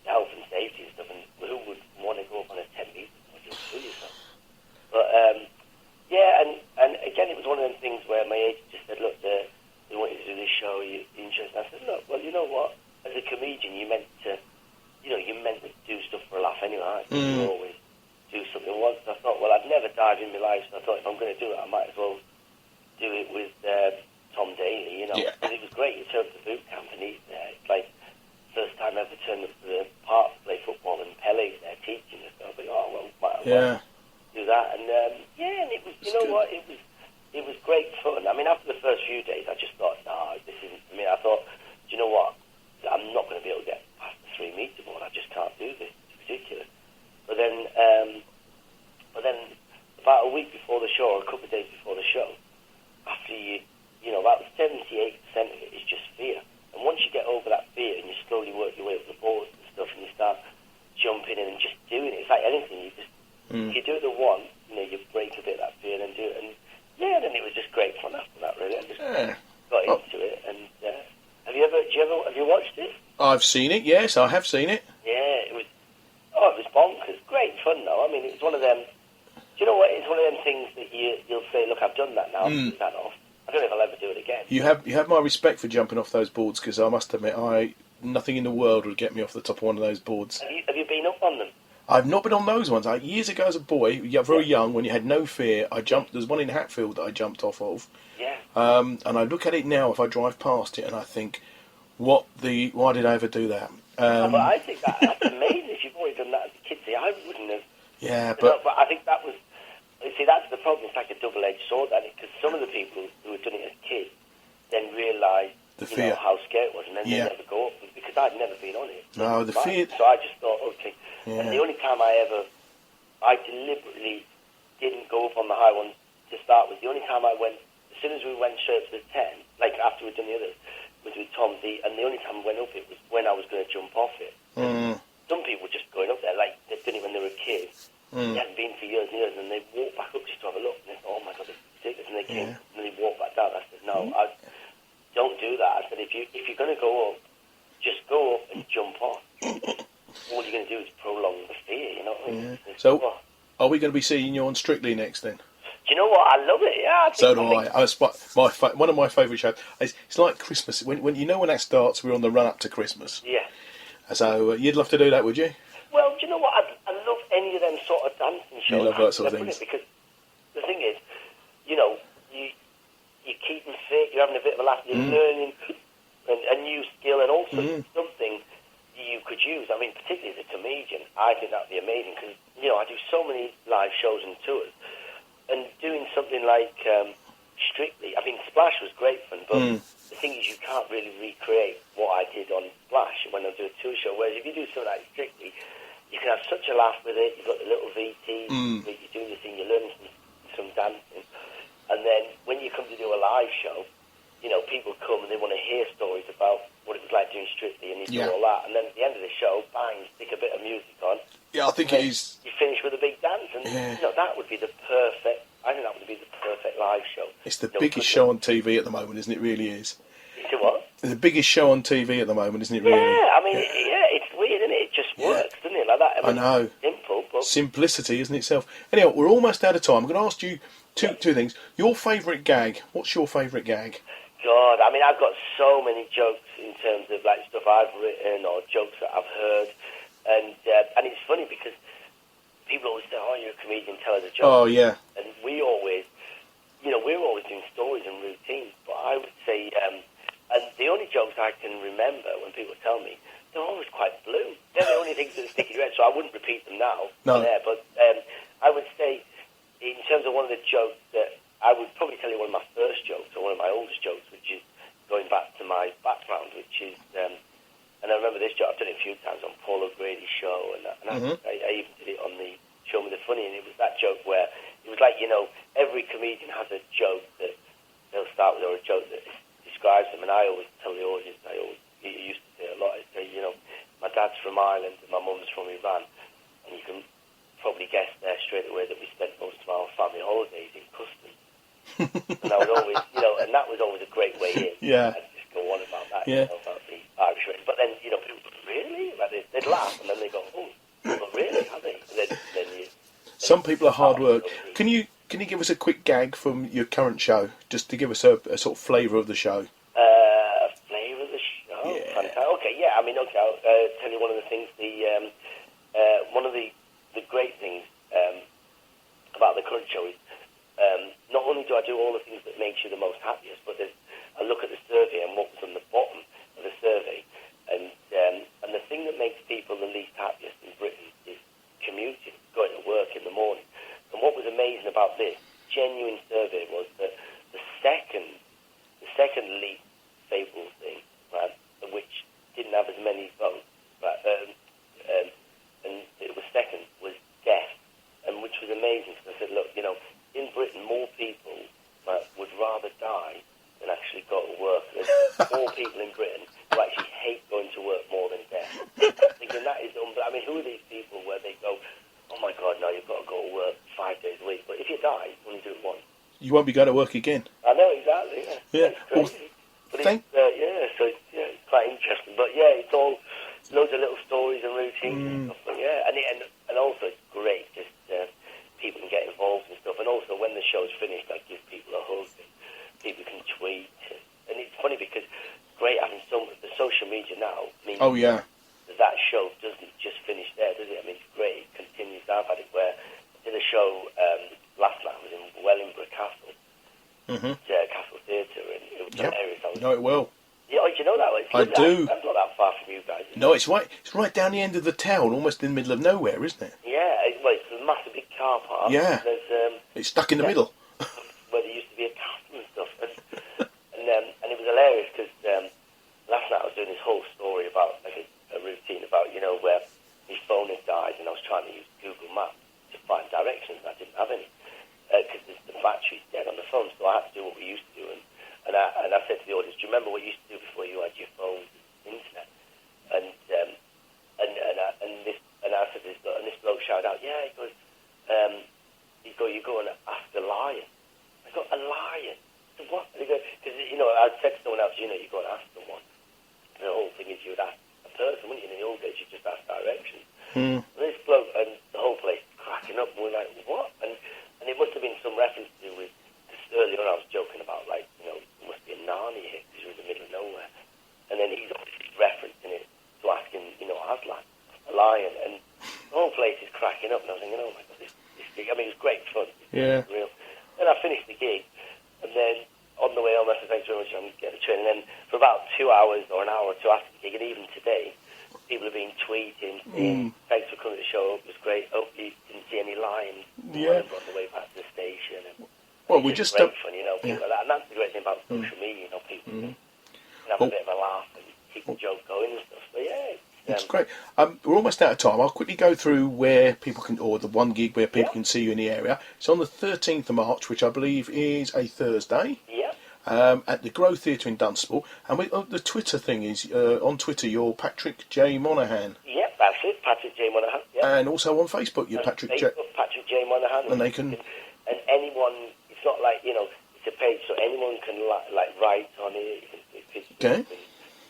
health and safety and stuff, and who would want to go up on a 10 metre? You'll kill yourself. But, yeah, and again, it was one of them things where my agent just said, look, they want you to do this show, are you interested? I said, look, well, you know what? As a comedian, you're meant to do stuff for a laugh anyway, aren't you? You always do something once. I thought, well, I've never dived in my life, so I thought if I'm going to do it, I might as well do it with Tom Daly, you know. Because it was great. You turned up to boot camp and he's there. It's like first time I ever turned up to the park to play football and Pele's there teaching us. I was like, oh, well, might as well do that. And, and it was, you know what, it was great fun. I mean, after the first few days, I just thought, no, this isn't for me. I thought, do you know what, I'm not going to be able to get past the 3 metre board. I just can't do this. It's ridiculous. But then about a week before the show, or a couple of days before the show, after you know, about 78% of it is just fear. And once you get over that fear and you slowly work your way up the boards and stuff, and you start jumping in and just doing it, it's like anything. You just if you do it the one, you know, you break a bit of that fear and then do it. And yeah, then it was just great fun after that. Really, I just got into it. And have you watched it? I've seen it. Yes, I have seen it. Yeah, it was bonkers. Great fun, though. I mean, it was one of them. Do you know what? It's one of them things that you'll say, look, I've done that now. I've put that off. I don't know if I'll ever do it again. You have my respect for jumping off those boards, because I must admit, nothing in the world would get me off the top of one of those boards. Have you been up on them? I've not been on those ones. Years ago as a boy, very young, when you had no fear, I jumped. There's one in Hatfield that I jumped off of. Yeah. And I look at it now, if I drive past it, and I think, why did I ever do that? But I think that's amazing if you've always done that as a kid. See, I wouldn't have. Yeah, but I think that was. See, that's the problem. It's like a double-edged sword, because some of the people who had done it as kids then realised know, how scary it was, and then they never go up, because I'd never been on it. No, the fear. So I just thought, okay. Yeah. And the only time I deliberately didn't go up on the high one to start with. The only time I went, as soon as we went straight up to the 10, like after we'd done the others, was with Tom D. And the only time I went up it was when I was going to jump off it. Some people were just going up there, like they'd done it when they were kids. They hadn't been for years and years, and they walked back up just to have a look, and they thought, oh my God, this is ridiculous. And they came and they walked back down. I said, no, I don't do that. I said, if you're going to go up, just go up and jump off. All you're going to do is prolong the fear, you know what I mean? So, are we going to be seeing you on Strictly next then? Do you know what? I love it, yeah. So do I. One of my favourite shows. It's like Christmas. When you know when that starts, we're on the run-up to Christmas. Yeah. So, you'd love to do that, would you? Well, do you know what? I love any of them sort of dancing shows. You love that sort of things. Because the thing is, you know, you're keeping fit, you're having a bit of a laugh, you're learning a new skill, and also something you could use. I mean, particularly as a comedian, I think that would be amazing, because, you know, I do so many live shows and tours, and doing something like Strictly, I mean, Splash was great fun, but the thing is, you can't really recreate what I did on Splash when I do a tour show, whereas if you do something like Strictly, you can have such a laugh with it. You've got the little VT, where you're doing the thing, you're learning some dancing, and then when you come to do a live show, you know, people come and they want to hear stories about what it was like doing Strictly, and you do all that, and then at the end of the show, bang, you stick a bit of music on. Yeah, I think it is. You finish with a big dance, and you know, that would be the perfect. I think that would be the perfect live show. It's the biggest show on TV at the moment, isn't it? Really is. It's a what? The biggest show on TV at the moment, isn't it? Really? Yeah, I mean, it's weird, isn't it? It just works, doesn't it? Like that. I know. Simple, but simplicity, isn't it? Itself. Anyhow, we're almost out of time. I'm going to ask you two things. Your favourite gag. What's your favourite gag? God, I mean, I've got so many jokes in terms of like stuff I've written or jokes that I've heard, and it's funny because people always say, "Oh, you're a comedian, tell us a joke." Oh yeah. And we always, you know, we're always doing stories and routines. But I would say, and the only jokes I can can remember when people tell me, they're always quite blue. They're the only things that stick in your head, so I wouldn't repeat them now. No. There, but I would say, in terms of one of the jokes that I would probably tell you one of my first jokes, or one of my oldest jokes, which is going back to my background, which is, and I remember this joke, I've done it a few times on Paul O'Grady's show, and I even did it on the Show Me the Funny, and it was that joke where it was like, every comedian has a joke that they'll start with, or a joke that describes them, and I always tell the audience, I used to say a lot, I say, my dad's from Ireland and my mum's from Iran, and you can probably guess there straight away that we spent most of our family holidays in customs. And that was always, and that was always a great way in. Yeah. I'd just go on about that, Yeah. about the Irish-Iranian. But then, people go, really? Like they'd laugh, and then they go, oh, but really, have they? And then Some people are hard work. Can you give us a quick gag from your current show, just to give us a sort of flavour of the show? A flavour of the show? Yeah. Fantastic. Okay, yeah, I'll tell you one of the things, one of the great things about the current show is not only do I do all the things that makes you the most happiest, but I look at the survey and what was on the bottom of the survey, and the thing that makes people the least happiest in Britain is commuting, going to work in the morning. And what was amazing about this genuine survey was that the second least favourable thing, right, which didn't have as many votes, right, and it was second, was death, and which was amazing, because I said, look, in Britain, more people would rather die than actually go to work. There's more people in Britain who actually hate going to work more than death. Thinking that is, who are these people where they go, oh my God, no, you've got to go to work 5 days a week, but if you die, you only do it once. You won't be going to work again. I know, exactly, yeah. Yeah. It's crazy. Well, it's quite interesting. But yeah, it's all loads of little stories and routines and stuff. But yeah, and also it's great, just people can get involved and stuff. And also when the show's finished, I give people a hug. And people can tweet. And it's funny because it's great having the social media now. Oh, yeah. That show doesn't just finish there, does it? It's great. It continues. I've had it where I did a show last night. I was in Wellingborough Castle, Castle Theatre, and it was hilarious. Know it well. Yeah, do you know that? I do. That's not that far from you guys. No, it's right down the end of the town, almost in the middle of nowhere, isn't it? Yeah, it's a massive big car park. Yeah. There's, it's stuck in the middle. Where there used to be a castle and stuff. And it was hilarious because last night I was doing this whole story about a routine about, where my phone had died and I was trying to use Google Maps to find directions and I didn't have any because the battery's dead on the phone, so I had to do what we used to do. And I said to the audience, do you remember what you used to do before you had your phone internet? And I said this, and this bloke shouted out, yeah, he goes, you go and ask a lion. I go, a lion? So what? Because I said to someone else, you go and ask someone. And the whole thing is you would ask a person, wouldn't you? In the old days, you just ask directions. And this bloke, and the whole place cracking up, and we're like, what? And it must have been some reference to do with, because earlier on I was joking about, it must be a Narnia here, because you're in the middle of nowhere. And then he's obviously referencing it to asking, Aslan, a lion, and the whole place is cracking up, and I was thinking, oh my God, this gig, it was great fun. Yeah. Real. Then I finished the gig, and then on the way home, I said, thanks very much, I'm getting the train. And then for about 2 hours or an hour or two after the gig, and even today, people have been tweeting, saying, thanks for coming to the show, it was great, hope you didn't see any lions on the way back to the station. And well, we it's just... great fun, people like that. And that's the great thing about social media, people can have a bit of a laugh and keep the joke going and stuff. So yeah, it's great. We're almost out of time. I'll quickly go through where people can, or the one gig where people can see you in the area. It's on the 13th of March, which I believe is a Thursday. Yeah. At the Grove Theatre in Dunstable. And the Twitter thing is, on Twitter, you're Patrick J. Monahan. Yeah, that's it, Patrick J. Monahan. Yeah. And also on Facebook, you're Patrick J. Monahan. And they can... And anyone, it's not like, it's a page, so anyone can, write on it. Okay.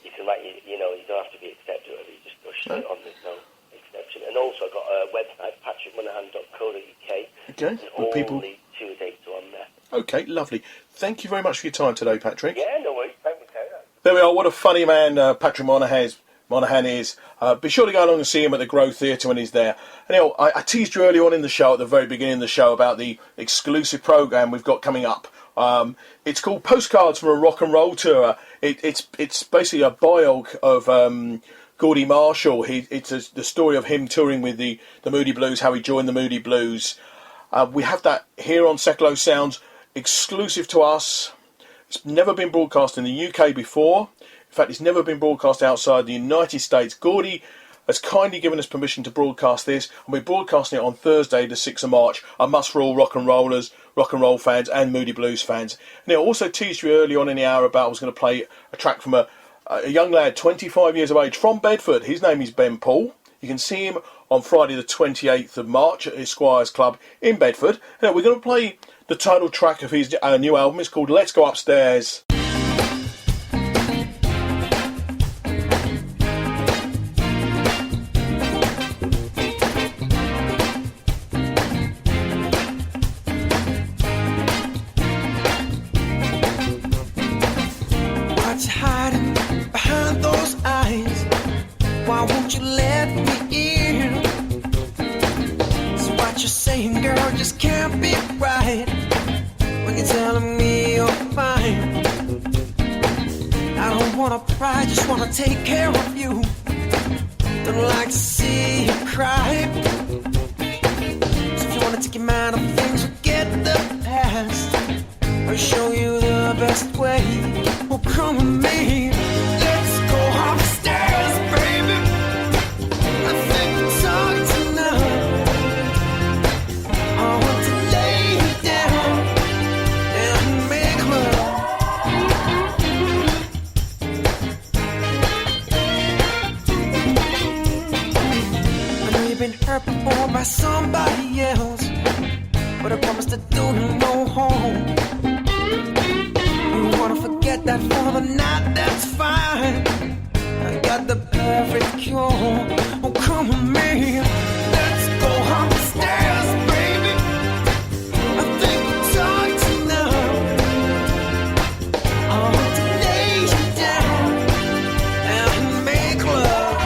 You can write, you don't have to be accepted, or you just go straight on, there's no exception. And also I've got a website, patrickmonahan.co.uk. Okay. And all the tour dates are on there. Okay, lovely. Thank you very much for your time today, Patrick. Yeah, no worries. Thank you, Taylor. There we are. What a funny man Patrick Monahan is. Be sure to go along and see him at the Grove Theatre when he's there. Anyhow, I teased you early on in the show, at the very beginning of the show, about the exclusive programme we've got coming up It's called Postcards from a Rock and Roll Tour. It's basically a biog of Geordie Marshall. It's the story of him touring with the Moody Blues, how he joined the Moody Blues. We have that here on Seclo Sounds, exclusive to us. It's never been broadcast in the UK before. In fact, it's never been broadcast outside the United States. Geordie has kindly given us permission to broadcast this, and we're broadcasting it on Thursday, the 6th of March, a must for all rock and rollers, rock and roll fans, and Moody Blues fans. And I also teased you early on in the hour about I was going to play a track from a young lad, 25 years of age, from Bedford. His name is Ben Paul. You can see him on Friday the 28th of March at Esquires Club in Bedford. And we're going to play the title track of his new album. It's called Let's Go Upstairs. What's hiding behind those eyes? Why won't you let me in? So what you're saying, girl, just can't be right when you're telling me you're fine. I don't wanna pry, just wanna take care of you. Don't like to see you cry. So if you wanna take your mind off things, forget the past. I'll show you the best way. Well, come with me. Let's go upstairs, baby. I think we're talking enough. I want to lay you down and make love. I know you've been hurt before by somebody else, but I promise to do you no harm. You wanna forget that for the night, that's fine. I got the perfect cure. Oh, come with me. Let's go upstairs, baby. I think we're talking enough. I want to lay you down and make love.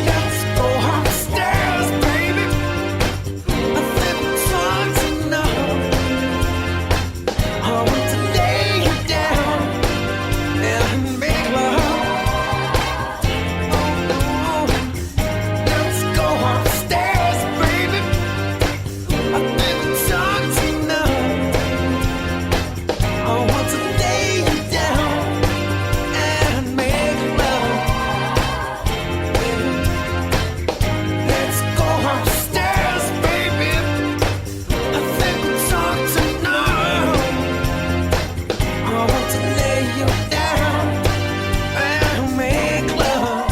Let's go upstairs, baby. I think we're talking enough. I want to lay you down and make love. Let's go upstairs, baby. I think we're talking enough. I want to lay you down and make love. Let's go upstairs, baby. I think we're talking enough. I want to lay you down and make love.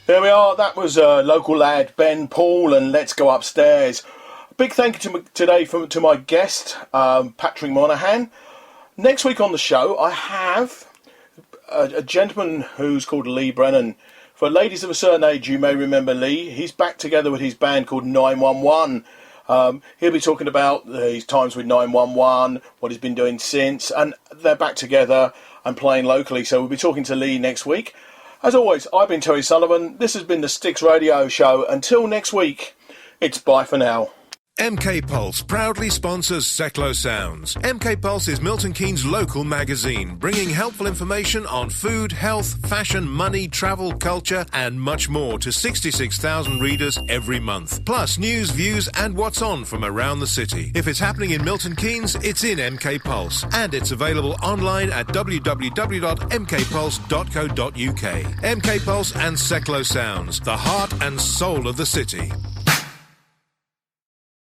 There we are. That was local lad Ben Paul and Let's Go Upstairs. Big thank you today to my guest, Patrick Monahan. Next week on the show, I have a gentleman who's called Lee Brennan. For ladies of a certain age, you may remember Lee. He's back together with his band called 911. He'll be talking about his times with 911, what he's been doing since, and they're back together and playing locally. So we'll be talking to Lee next week. As always, I've been Terry Sullivan. This has been the Sticks Radio Show. Until next week, it's bye for now. MK Pulse proudly sponsors Seclo Sounds. MK Pulse is Milton Keynes' local magazine, bringing helpful information on food, health, fashion, money, travel, culture, and much more to 66,000 readers every month. Plus news, views, and what's on from around the city. If it's happening in Milton Keynes, it's in MK Pulse, and it's available online at www.mkpulse.co.uk. MK Pulse and Seclo Sounds, the heart and soul of the city.